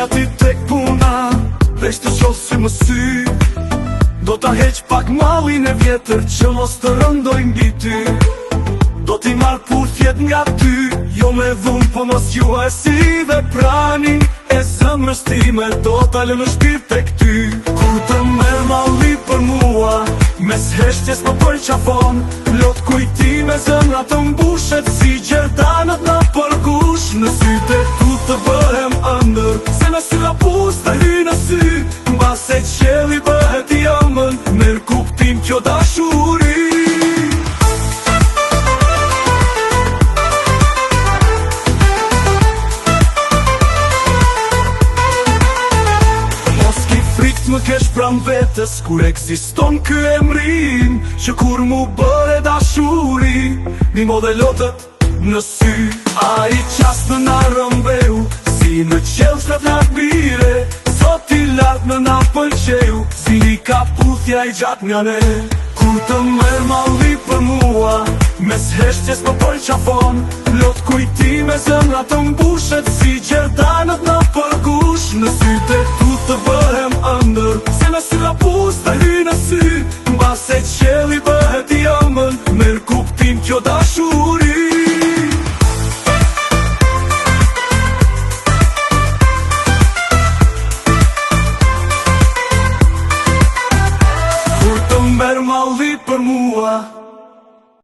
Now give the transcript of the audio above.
Shkojja ti tek puna, veç të qosë që më sy. Do ta heq pak mallin e vjetër që mos të rëndoj mbi ty. Do t'i marrë puthjet nga ty, jo me dhun po mos ju e si dhe prani e zemrës time, do t'a lë në shpirt tek ty. Kur të merr malli për mua, mes heshtjes më bëj qafon, plot kujtime zemra të mbushet si gjerdanët në përkush. Në sytë e tu të bëhem ëndër, se me syra pus të hy në sy, mbase qeli bëhet i ëmën, merr kuptim kjo dashuri. Më kesh pram vetës kur eksiston ky emrim, që kur mu bëre dashuri, një modelotët në sy. A i qasë në na rëmbeu, si në qelë shtet nga bire, sot i lartë në na pëlqeu, si një kaputhja i gjatë nga ne. Kur të merr malli për mua, mes heshtjes më pël qafon, lot kujtime zemra të mbushet si gjerda